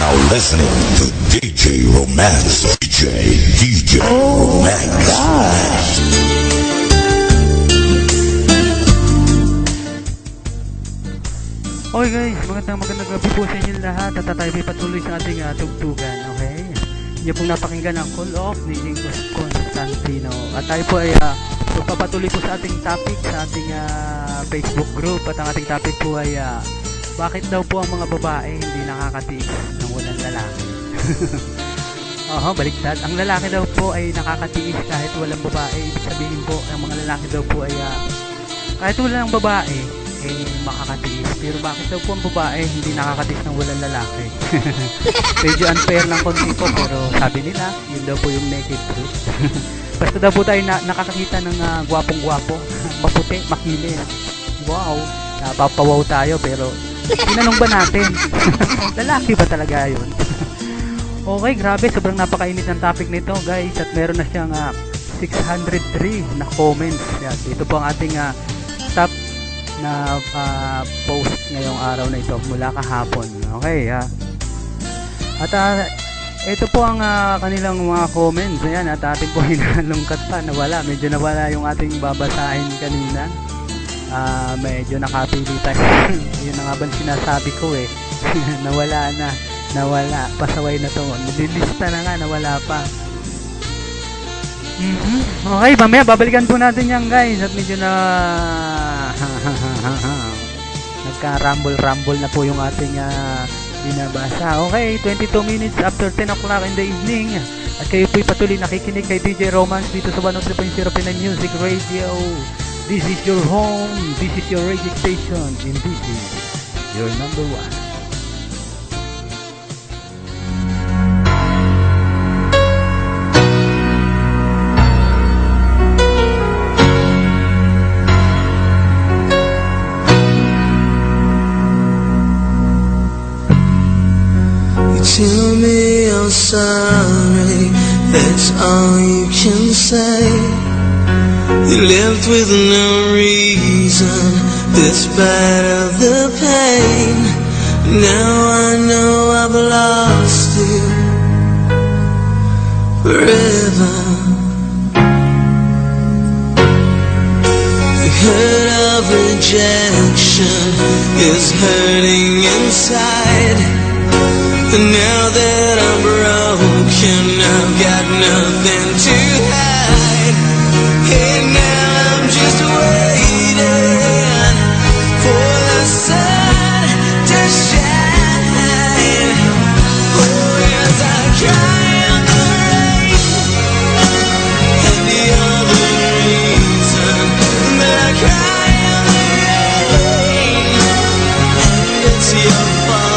now listening to DJ Romance. DJ Romance. Okay guys, magandang gabi po sa inyo lahat at tayo ay patuloy sa ating tugtugan, okay? Inyo pong napakinggan ang Call Off ni Ingos Constantino at tayo po ay papatuloy po sa ating topic sa ating Facebook group at ang ating topic po ay bakit daw po ang mga babae hindi nakakatiis ng walang lalaki? Baliktad. Ang lalaki daw po ay nakakatiis kahit walang babae. Ibig sabihin po, ang mga lalaki daw po ay kahit walang babae makakatiis. Pero bakit daw po ang babae hindi nakakatiis ng walang lalaki? Medyo unfair lang konti po, pero sabi nila, yun daw po yung naked truth. Basta daw po tayo nakakakita ng gwapong-gwapo, maputi, makinis. Wow, napapawaw tayo, pero tinanong ba natin? Lalaki ba talaga yun? Okay, grabe, sobrang napakainit ng topic nito guys, at meron na siyang 603 na comments. Yan, ito po ang ating top na post ngayong araw na ito mula kahapon. Okay, at ito po ang kanilang mga comments. Ayan, at ating po hinalungkat pa, medyo nawala yung ating babasahin kanina. Medyo nakapili tayo. Yun na nga ba sinasabi ko nawala, pasaway na to, nililista na nga, nawala pa. Okay, mamaya babalikan po natin yan guys, at medyo na nagka-rumble na po yung ating binabasa. Okay, 22 minutes after 10 o'clock in the evening, at kayo po'y patuloy nakikinig kay DJ Romance dito sa 103.0 Pinay Music Radio. This is your home, this is your radio station, and this is your number one. Tell me you're sorry, that's all you can say. You left with no reason, despite of the pain. Now I know I've lost you forever. The hurt of rejection is hurting inside. And now that I'm broken, I've got nothing to hide. And now I'm just waiting for the sun to shine. Oh yes, I cry in the rain, and the other reason that I cry in the rain, and it's your fault.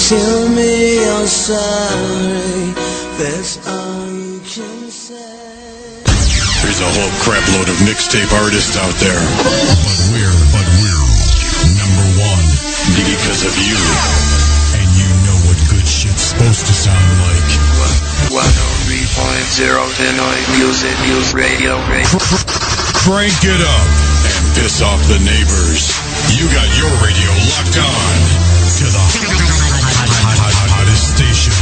tell me you're sorry. That's all you can say. There's a whole crap load of mixtape artists out there. But we're number one. Because of you. And you know what good shit's supposed to sound like. 103.0 Pinoy Music News Radio. Crank it up and piss off the neighbors. You got your radio locked on to the hottest station.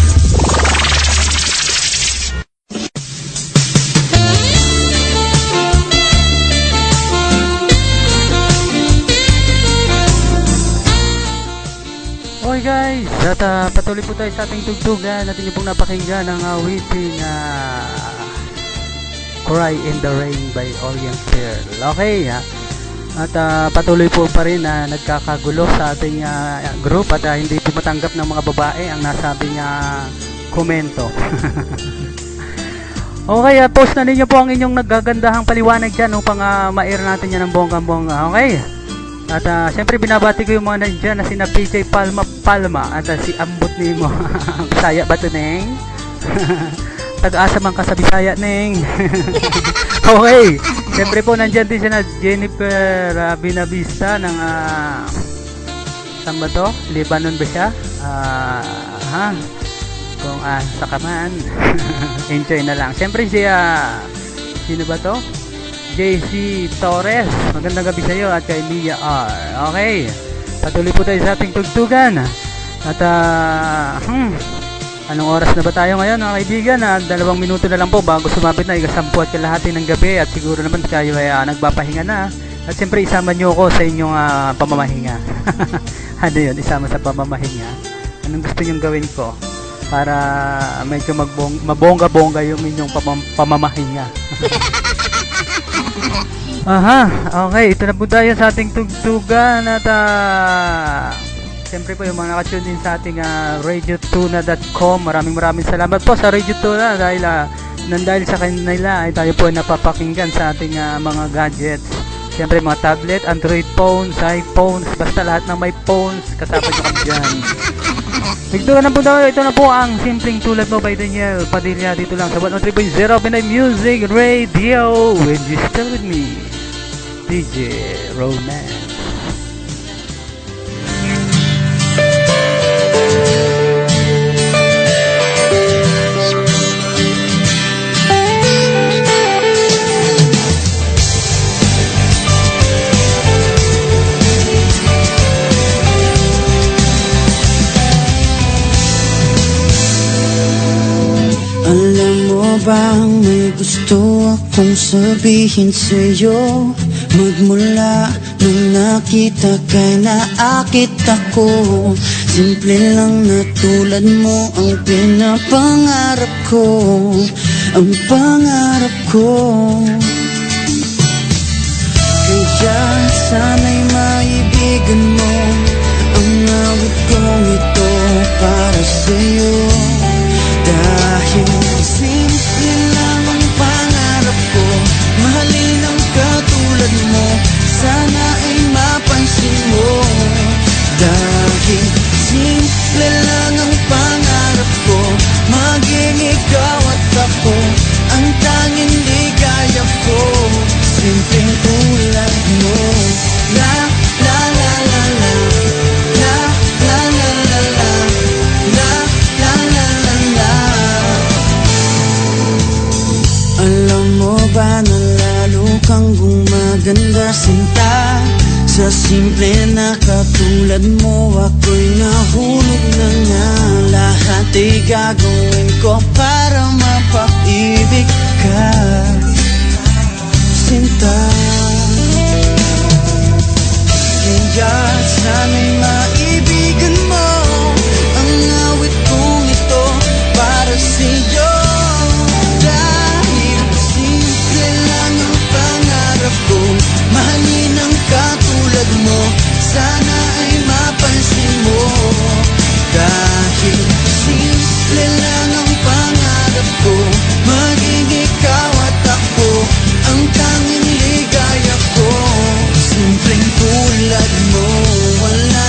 Okay guys, at patuloy po tayo sa ating tugtugan. Natin yung pong napakinggan ng awiting Cry in the Rain by Orient Pearl. Okay, at patuloy po pa rin na nagkakagulo sa ating group at hindi po matanggap ng mga babae ang nasabing komento. Okay, post na ninyo po ang inyong naggagandahang paliwanag dyan upang ma-air natin yan ng bonggang-bongga. Okay? At syempre binabati ko yung mga nandyan na sina PJ Palma at si Ambot Nemo. Bisaya ba ito, Neng? Tag-asa man ka sa Bisaya, Neng. Okay, syempre po nandyan din siya na Jennifer Binavista ng saan ba to? Lebanon ba siya? Kung sa kaman. Enjoy na lang. Syempre siya sino ba to? JC Torres, magandang gabi sa iyo at kay Mia R. Okay, patuloy po tayo sa ating tugtugan. At anong oras na ba tayo ngayon mga kaibigan? 2 minuto na lang po bago sumapit na 10 at kalahati ng gabi. At siguro naman kayo ay nagpapahinga na. At siyempre isama nyo ako sa inyong pamamahinga. Ano yun, isama sa pamamahinga. Anong gusto nyong gawin ko para medyo mabongga-bongga yung inyong pamamahinga? Okay, ito na po tayo sa ating tugtugan. At siyempre po yung mga nakatune din sa ating radiotuna.com. Maraming salamat po sa Radio Tuna dahil sa kanila ay tayo po napapakinggan sa ating mga gadgets. Siyempre mga tablet, Android phones, iPhones, basta lahat ng may phones, kasama nyo kami dyan. Ito na po tayo, ito na po ang Simpleng Tulad Mo by Daniel Padilla dito lang sa 103.0 Pinoy Music Radio. When you still with me, DJ Romance. Alam mo bang may gusto akong sabihin sa'yo? Magmula nung nakita ka naakit ako. Simple lang na tulad mo ang pinapangarap ko. Ang pangarap ko. Kaya sana'y maibigan mo ang awit kong ito para sa'yo. Dahil simple lang ang pangarap ko, mahalin ang katulad mo, sana ay mapansin mo. Dahil simple lang ang pangarap ko, maging ikaw at ako, ang tanging ligaya ko. Simpleng tulad mo. La la la la la, la la la la la, la la la la la. Alam mo ba na lalo kang gumaganda sinta? Sa simple na katulad mo ako'y nahulog na nga. Lahat ay gagawin ko para mapaibig ka, sinta. Kaya sana'y maibigan mo ang awit kong ito para sa'yo. Dahil simple lang ang pangarap ko, mahalin ang katulad mo, sana ay mapansin mo. Dahil simple lang ang pangarap ko, maging ikaw at ako, ang tanging ligaya ko. Simpleng tulad mo, wala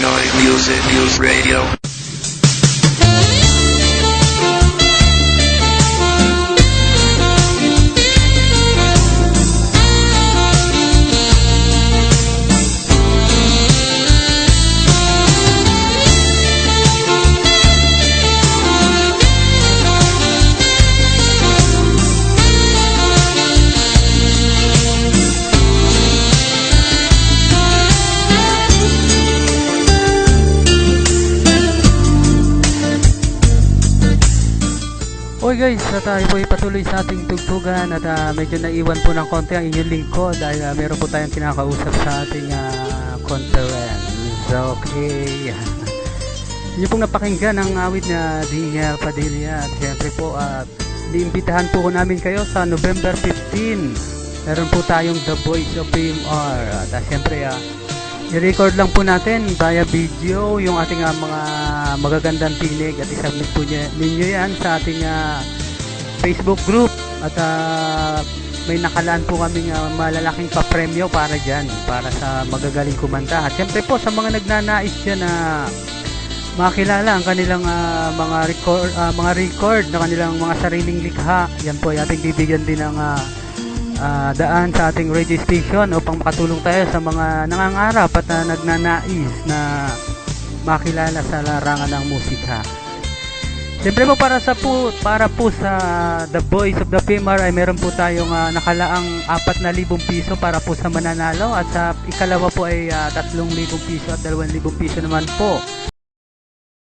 Illinois Music News Radio. Okay guys, tayo po ipatuloy sa ating tugtugan at medyo naiwan po ng konti ang inyong lingkod dahil meron po tayong kinakausap sa ating conference. Okay. Inyo pong napakinggan ang awit na Daniel Padilla at syempre po diimbitahan po namin kayo sa November 15. Meron po tayong The Voice of PMR at syempre i-record lang po natin via video yung ating mga magagandang tinig at isubmit po ninyo yan sa ating Facebook group at may nakalaan po kaming malalaking papremyo para dyan, para sa magagaling kumanta. At syempre po sa mga nagnanais dyan na makilala ang kanilang mga record na kanilang mga sariling likha, yan po ay ating bibigyan din ng daan sa ating radio station upang makatulong tayo sa mga nangangarap at nagnanais na makilala sa larangan ng musika. Siyempre po para po sa The Voice of the PMR ay meron po tayong nakalaang 4,000 piso para po sa mananalo at sa ikalawa po ay 3,000 piso at 2,000 piso naman po